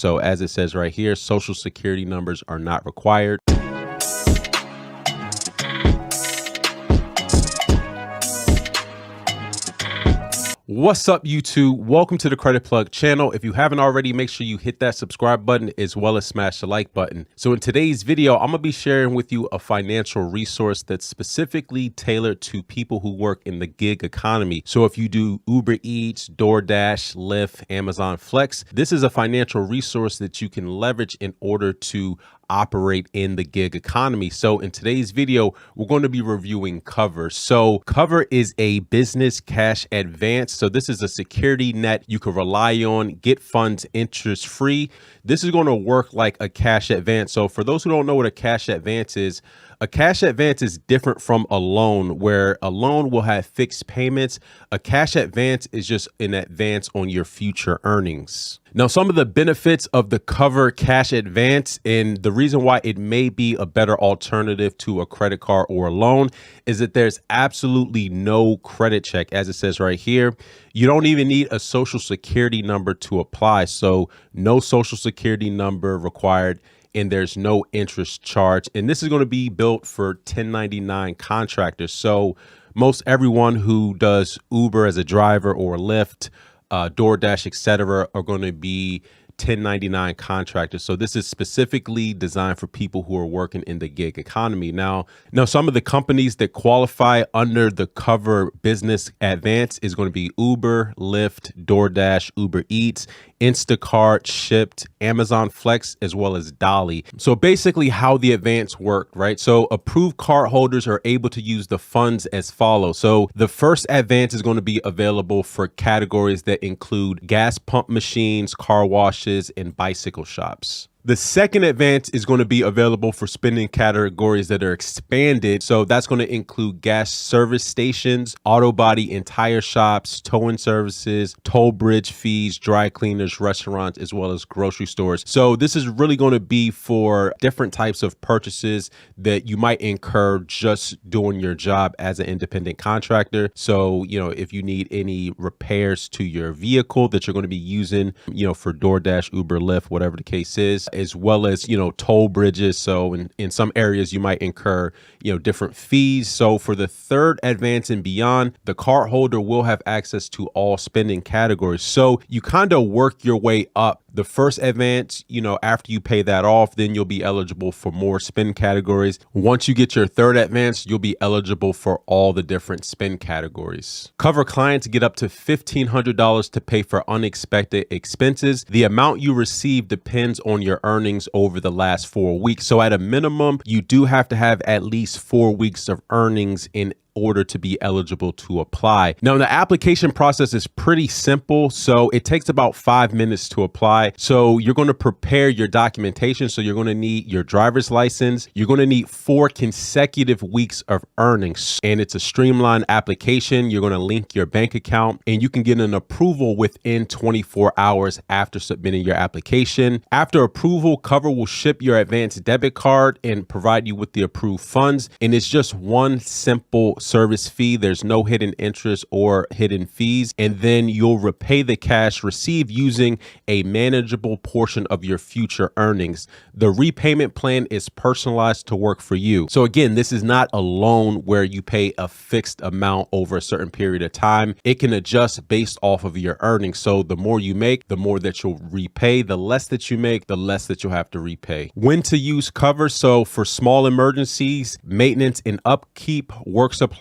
So as it says right here, social security numbers are not required. What's up, YouTube? Welcome to the Credit Plug channel. If you haven't already, make sure you hit that subscribe button as well as smash the like button. So in today's video, I'm gonna be sharing with you a financial resource that's specifically tailored to people who work in the gig economy. So if you do Uber Eats, DoorDash, Lyft, Amazon Flex, this is a financial resource that you can leverage in order to operate in the gig economy. So in today's video, we're going to be reviewing Cover. So Cover is a business cash advance. So this is a security net you can rely on, get funds interest free. This is going to work like a cash advance. So for those who don't know what a cash advance is different from a loan, where a loan will have fixed payments. A cash advance is just an advance on your future earnings. Now, some of the benefits of the Cover cash advance, and the reason why it may be a better alternative to a credit card or a loan, is that there's absolutely no credit check. As it says right here, you don't even need a social security number to apply. So no social security number required, and there's no interest charge. And this is going to be built for 1099 contractors. So most everyone who does Uber as a driver or Lyft, DoorDash, etc., are going to be 1099 contractors. So this is specifically designed for people who are working in the gig economy. Now some of the companies that qualify under the Cover business advance is going to be Uber, Lyft, DoorDash, Uber Eats, Instacart, Shipped, Amazon Flex, as well as Dolly. So basically how the advance worked, right? So approved card holders are able to use the funds as follows. So the first advance is going to be available for categories that include gas pump machines, car washes, and bicycle shops. The second advance is going to be available for spending categories that are expanded. So that's going to include gas service stations, auto body and tire shops, towing services, toll bridge fees, dry cleaners, restaurants, as well as grocery stores. So this is really going to be for different types of purchases that you might incur just doing your job as an independent contractor. So, if you need any repairs to your vehicle that you're going to be using, for DoorDash, Uber, Lyft, whatever the case is, as well as, toll bridges. So in some areas you might incur, different fees. So for the third advance and beyond, the card holder will have access to all spending categories. So you kind of work your way up. The first advance, after you pay that off, then you'll be eligible for more spend categories. Once you get your third advance, you'll be eligible for all the different spend categories. Cover clients get up to $1,500 to pay for unexpected expenses. The amount you receive depends on your earnings over the last 4 weeks. So at a minimum, you do have to have at least 4 weeks of earnings in order to be eligible to apply. Now, the application process is pretty simple. So it takes about 5 minutes to apply. So you're going to prepare your documentation. So you're going to need your driver's license. You're going to need 4 consecutive weeks of earnings. And it's a streamlined application. You're going to link your bank account and you can get an approval within 24 hours after submitting your application. After approval, Cover will ship your advanced debit card and provide you with the approved funds. And it's just one simple service fee. There's no hidden interest or hidden fees. And then you'll repay the cash received using a manageable portion of your future earnings. The repayment plan is personalized to work for you. So again, this is not a loan where you pay a fixed amount over a certain period of time. It can adjust based off of your earnings. So the more you make, the more that you'll repay. The less that you make, the less that you'll have to repay. When to use Cover. So for small emergencies, maintenance and upkeep, work supplies,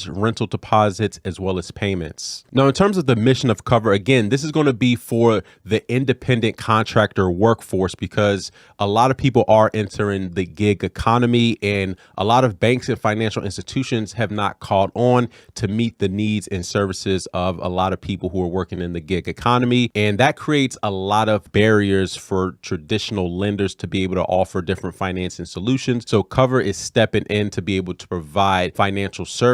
rental deposits, as well as payments. Now, in terms of the mission of Cover, again, this is going to be for the independent contractor workforce because a lot of people are entering the gig economy and a lot of banks and financial institutions have not caught on to meet the needs and services of a lot of people who are working in the gig economy. And that creates a lot of barriers for traditional lenders to be able to offer different financing solutions. So Cover is stepping in to be able to provide financial services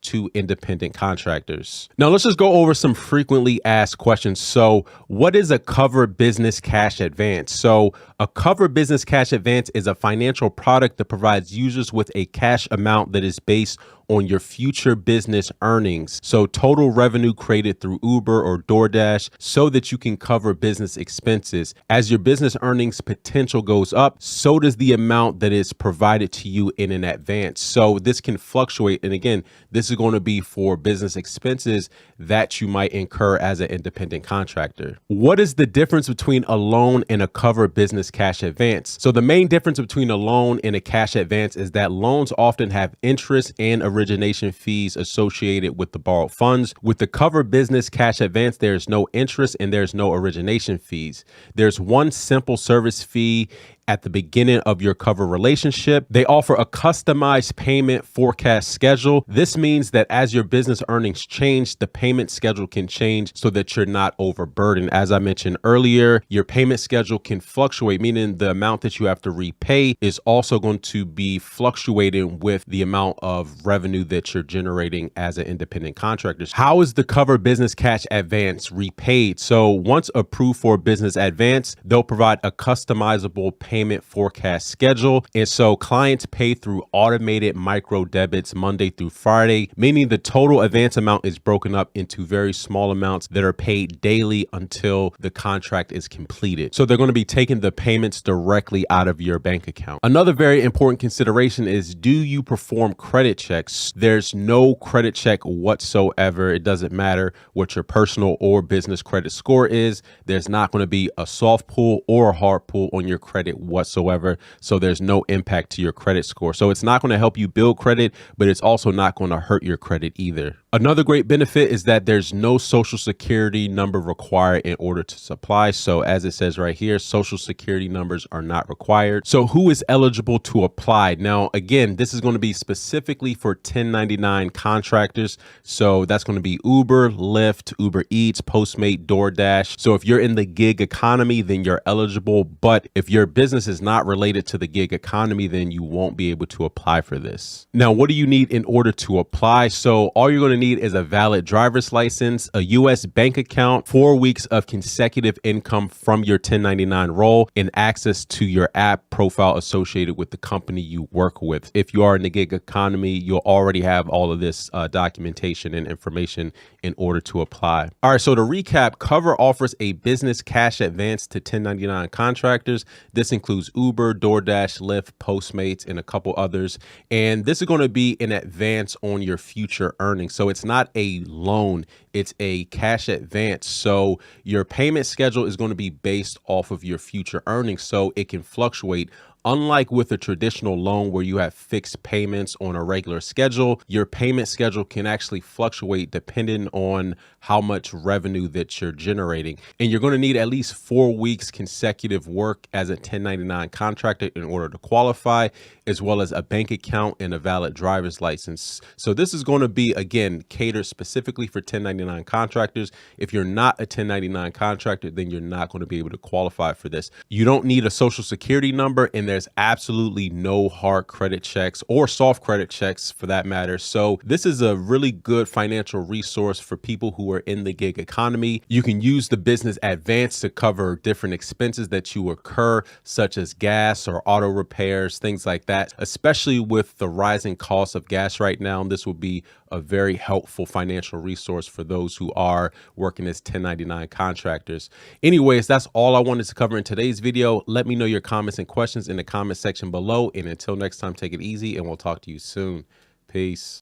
to independent contractors. Now, let's just go over some frequently asked questions. So what is a Cover business cash advance? So a Cover business cash advance is a financial product that provides users with a cash amount that is based on your future business earnings. So total revenue created through Uber or DoorDash so that you can cover business expenses. As your business earnings potential goes up, so does the amount that is provided to you in an advance. So this can fluctuate. And again, this is going to be for business expenses that you might incur as an independent contractor. What is the difference between a loan and a covered business cash advance? So the main difference between a loan and a cash advance is that loans often have interest and origination fees associated with the borrowed funds. With the covered business cash advance, there's no interest and there's no origination fees. There's one simple service fee at the beginning of your cover relationship. They offer a customized payment forecast schedule. This means that as your business earnings change, the payment schedule can change so that you're not overburdened. As I mentioned earlier, your payment schedule can fluctuate, meaning the amount that you have to repay is also going to be fluctuating with the amount of revenue that you're generating as an independent contractor. How is the cover business cash advance repaid? So once approved for business advance, they'll provide a customizable payment forecast schedule. And so clients pay through automated micro debits Monday through Friday, meaning the total advance amount is broken up into very small amounts that are paid daily until the contract is completed. So they're going to be taking the payments directly out of your bank account. Another very important consideration is, do you perform credit checks? There's no credit check whatsoever. It doesn't matter what your personal or business credit score is. There's not going to be a soft pull or a hard pull on your credit whatsoever. So there's no impact to your credit score. So it's not going to help you build credit, but it's also not going to hurt your credit either. Another great benefit is that there's no social security number required in order to supply. So as it says right here, social security numbers are not required. So who is eligible to apply? Now, again, this is going to be specifically for 1099 contractors. So that's going to be Uber, Lyft, Uber Eats, Postmate, DoorDash. So if you're in the gig economy, then you're eligible. But if your business is not related to the gig economy, then you won't be able to apply for this. Now, what do you need in order to apply? So all you're going to need is a valid driver's license, a US bank account, 4 weeks of consecutive income from your 1099 role, and access to your app profile associated with the company you work with. If you are in the gig economy, you'll already have all of this documentation and information in order to apply. All right, so to recap, Cover offers a business cash advance to 1099 contractors. This includes Uber, DoorDash, Lyft, Postmates, and a couple others. And this is going to be an advance on your future earnings. So it's not a loan, it's a cash advance. So your payment schedule is going to be based off of your future earnings. So it can fluctuate. Unlike with a traditional loan where you have fixed payments on a regular schedule, your payment schedule can actually fluctuate depending on how much revenue that you're generating. And you're going to need at least 4 weeks consecutive work as a 1099 contractor in order to qualify, as well as a bank account and a valid driver's license. So this is going to be, again, catered specifically for 1099 contractors. If you're not a 1099 contractor, then you're not going to be able to qualify for this. You don't need a social security number, and there's absolutely no hard credit checks or soft credit checks for that matter. So this is a really good financial resource for people who are in the gig economy. You can use the business advance to cover different expenses that you incur, such as gas or auto repairs, things like that. Especially with the rising cost of gas right now, this will be a very helpful financial resource for those who are working as 1099 contractors. Anyways, that's all I wanted to cover in today's video. Let me know your comments and questions in the comment section below. And until next time, take it easy and we'll talk to you soon. Peace.